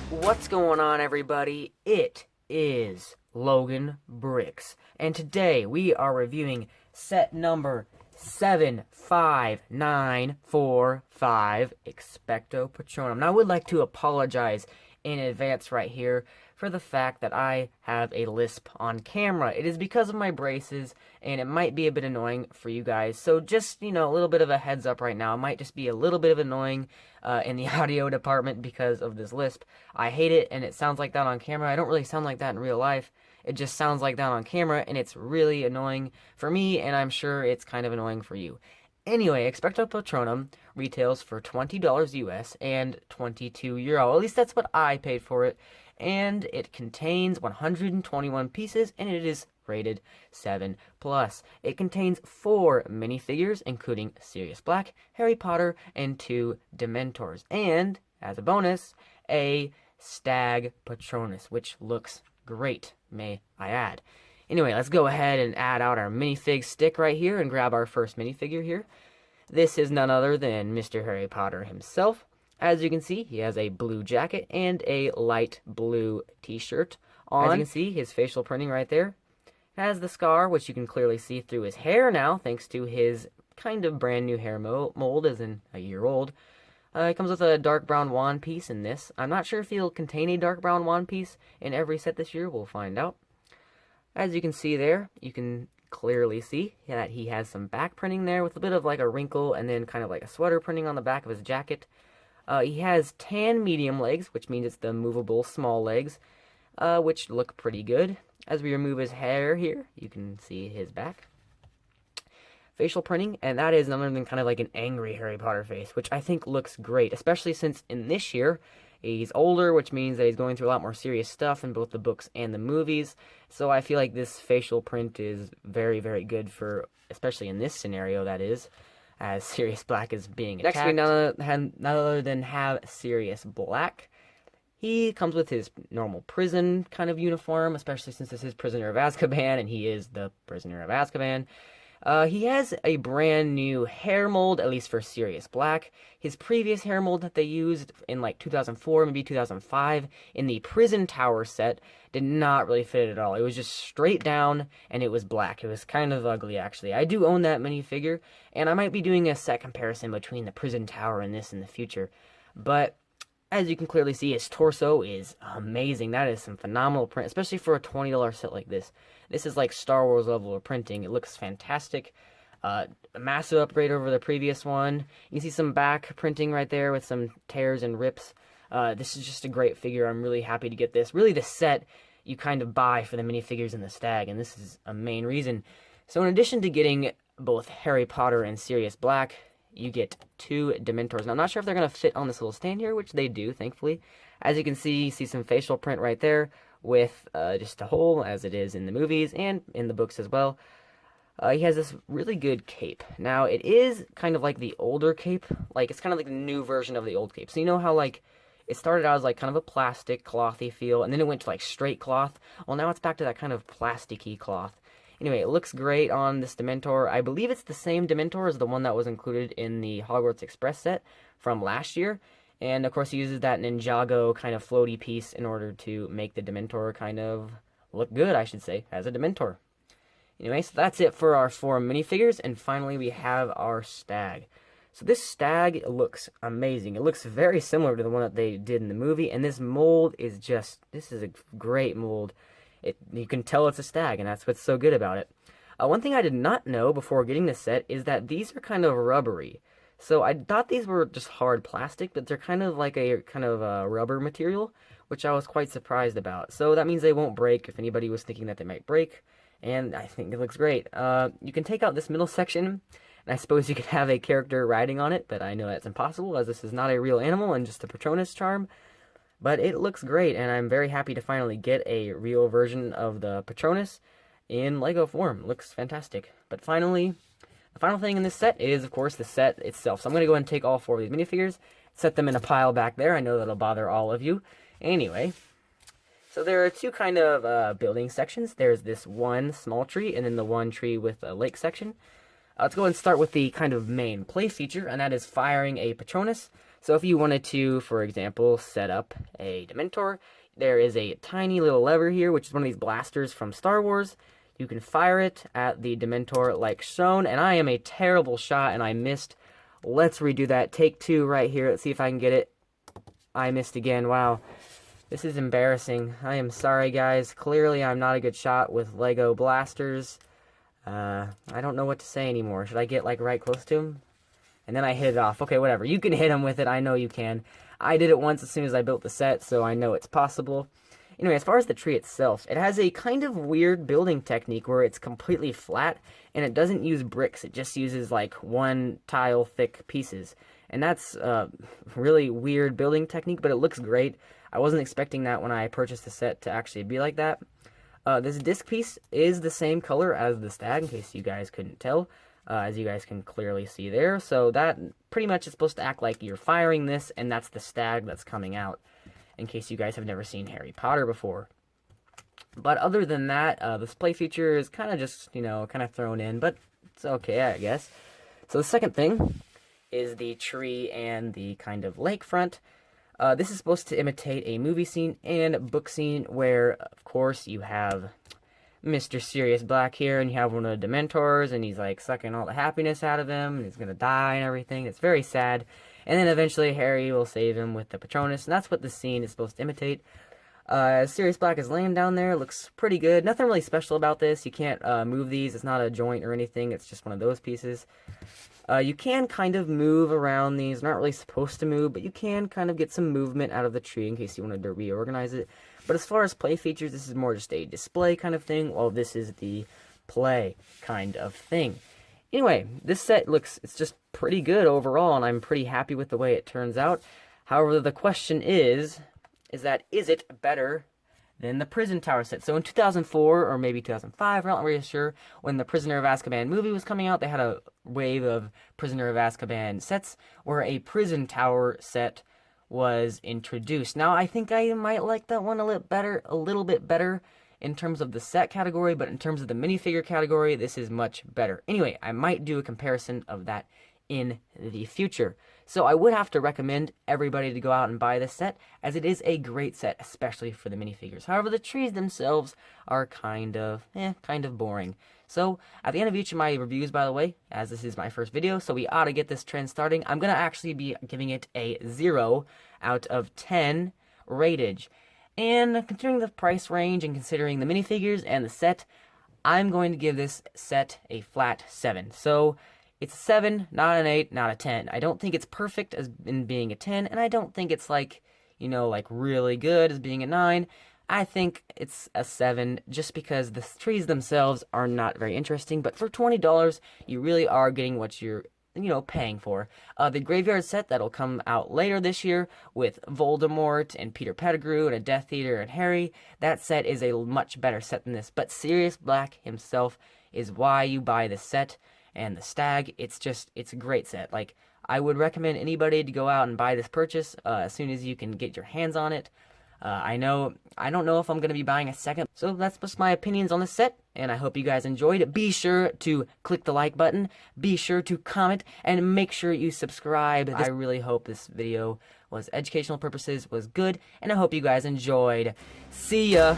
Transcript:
What's going on, everybody? It is Logan Bricks, and today we are reviewing set number 75945, Expecto Patronum. Now, I would like to apologize in advance right here for the fact that I have a lisp on camera. It is because of my braces, and it might be a bit annoying for you guys. So just, a little bit of a heads up right now. It might just be a little bit of annoying in the audio department because of this lisp. I hate it, and it sounds like that on camera. I don't really sound like that in real life. It just sounds like that on camera, and it's really annoying for me, and I'm sure it's kind of annoying for you. Anyway, Expecto Patronum retails for $20 US and €22. At least that's what I paid for it. And it contains 121 pieces, and it is rated 7+. It contains 4 minifigures, including Sirius Black, Harry Potter, and 2 Dementors. And, as a bonus, a Stag Patronus, which looks great, may I add. Anyway, let's go ahead and add out our minifig stick right here and grab our first minifigure here. This is none other than Mr. Harry Potter himself. As you can see, he has a blue jacket and a light blue t-shirt on. As you can see, his facial printing right there has the scar, which you can clearly see through his hair now, thanks to his kind of brand new hair mold, as in a year old. It comes with a dark brown wand piece in this. I'm not sure if he'll contain a dark brown wand piece in every set this year. We'll find out. As you can see there, you can clearly see that he has some back printing there with a bit of like a wrinkle and then kind of like a sweater printing on the back of his jacket. He has tan medium legs, which means it's the movable small legs, which look pretty good. As we remove his hair here, you can see his back. Facial printing, and that is none other than kind of like an angry Harry Potter face, which I think looks great, especially since in this year, he's older, which means that he's going through a lot more serious stuff in both the books and the movies. So I feel like this facial print is very, very good for, especially in this scenario, that is, as Sirius Black is being attacked. Next, we none other than have Sirius Black. He comes with his normal prison kind of uniform, especially since this is Prisoner of Azkaban, and he is the Prisoner of Azkaban. He has a brand new hair mold, at least for Sirius Black. His previous hair mold that they used in like 2004, maybe 2005, in the Prison Tower set, did not really fit at all. It was just straight down, and it was black. It was kind of ugly, actually. I do own that minifigure, and I might be doing a set comparison between the Prison Tower and this in the future. But as you can clearly see, his torso is amazing. That is some phenomenal print, especially for a $20 set like this. This is like Star Wars level of printing. It looks fantastic. A massive upgrade over the previous one. You can see some back printing right there with some tears and rips. This is just a great figure. I'm really happy to get this. Really, the set you kind of buy for the minifigures and the Stag, and this is a main reason. So in addition to getting both Harry Potter and Sirius Black, you get 2 Dementors. Now, I'm not sure if they're going to fit on this little stand here, which they do, thankfully. As you can see some facial print right there with just a hole, as it is in the movies and in the books as well. He has this really good cape. Now, it is kind of like the older cape. Like, it's kind of like the new version of the old cape. So you know how, like, it started out as, like, kind of a plastic, clothy feel, and then it went to, like, straight cloth? Well, now it's back to that kind of plasticky cloth. Anyway, it looks great on this Dementor. I believe it's the same Dementor as the one that was included in the Hogwarts Express set from last year. And, of course, he uses that Ninjago kind of floaty piece in order to make the Dementor kind of look good, I should say, as a Dementor. Anyway, so that's it for our 4 minifigures. And finally, we have our Stag. So this Stag looks amazing. It looks very similar to the one that they did in the movie. And this mold is just, this is a great mold. You can tell it's a Stag, and that's what's so good about it. One thing I did not know before getting this set is that these are kind of rubbery. So I thought these were just hard plastic, but they're kind of like a rubber material, which I was quite surprised about. So that means they won't break if anybody was thinking that they might break, and I think it looks great. You can take out this middle section, and I suppose you could have a character riding on it, but I know that's impossible, as this is not a real animal and just a Patronus charm. But it looks great, and I'm very happy to finally get a real version of the Patronus in Lego form. It looks fantastic. But finally, the final thing in this set is, of course, the set itself. So I'm going to go ahead and take all 4 of these minifigures, set them in a pile back there. I know that'll bother all of you. Anyway, so there are 2 kind of building sections. There's this one small tree, and then the one tree with a lake section. Let's go and start with the kind of main play feature, and that is firing a Patronus. So if you wanted to, for example, set up a Dementor, there is a tiny little lever here, which is one of these blasters from Star Wars. You can fire it at the Dementor like shown, and I am a terrible shot, and I missed. Let's redo that. Take 2 right here. Let's see if I can get it. I missed again. Wow. This is embarrassing. I am sorry, guys. Clearly, I'm not a good shot with Lego blasters. I don't know what to say anymore. Should I get, like, right close to him? And then I hit it off. Okay, whatever. You can hit him with it. I know you can. I did it once as soon as I built the set, so I know it's possible. Anyway, as far as the tree itself, it has a kind of weird building technique where it's completely flat, and it doesn't use bricks. It just uses, like, 1 tile thick pieces. And that's a really weird building technique, but it looks great. I wasn't expecting that when I purchased the set to actually be like that. This disc piece is the same color as the stag, in case you guys couldn't tell. As you guys can clearly see there. So that pretty much is supposed to act like you're firing this, and that's the stag that's coming out, in case you guys have never seen Harry Potter before. But other than that, this play feature is kind of just, you know, kind of thrown in, but it's okay, I guess. So the second thing is the tree and the kind of lakefront. This is supposed to imitate a movie scene and book scene where, of course, you have Mr. Sirius Black here, and you have one of the Dementors, and he's like sucking all the happiness out of him, and he's gonna die and everything. It's very sad. And then eventually Harry will save him with the Patronus, and that's what the scene is supposed to imitate. Sirius Black is laying down there, looks pretty good. Nothing really special about this. You can't move these. It's not a joint or anything. It's just one of those pieces. You can kind of move around these. Not really supposed to move, but you can kind of get some movement out of the tree in case you wanted to reorganize it. But as far as play features, this is more just a display kind of thing, while this is the play kind of thing. Anyway, this set it's just pretty good overall, and I'm pretty happy with the way it turns out. However, the question is it better than the Prison Tower set? So in 2004, or maybe 2005, I'm not really sure, when the Prisoner of Azkaban movie was coming out, they had a wave of Prisoner of Azkaban sets, where a Prison Tower set was introduced. Now, I think I might like that one a little bit better in terms of the set category, but in terms of the minifigure category, this is much better. Anyway, I might do a comparison of that in the future. So I would have to recommend everybody to go out and buy this set, as it is a great set, especially for the minifigures. However, the trees themselves are kind of boring. So, at the end of each of my reviews, by the way, as this is my first video, so we ought to get this trend starting, I'm going to actually be giving it a 0 out of 10 rated. And considering the price range and considering the minifigures and the set, I'm going to give this set a flat 7. So, it's a 7, not an 8, not a 10. I don't think it's perfect as in being a 10, and I don't think it's like, you know, like really good as being a 9. I think it's a 7 just because the trees themselves are not very interesting, but for $20, you really are getting what you're, you know, paying for. The Graveyard set that'll come out later this year with Voldemort and Peter Pettigrew and a Death Eater and Harry, that set is a much better set than this, but Sirius Black himself is why you buy this set. And the stag, it's a great set. Like, I would recommend anybody to go out and buy this purchase as soon as you can get your hands on it. I don't know if I'm going to be buying a second. So that's just my opinions on this set, and I hope you guys enjoyed it. Be sure to click the like button, be sure to comment, and make sure you subscribe. I really hope this video was educational purposes, was good, and I hope you guys enjoyed. See ya!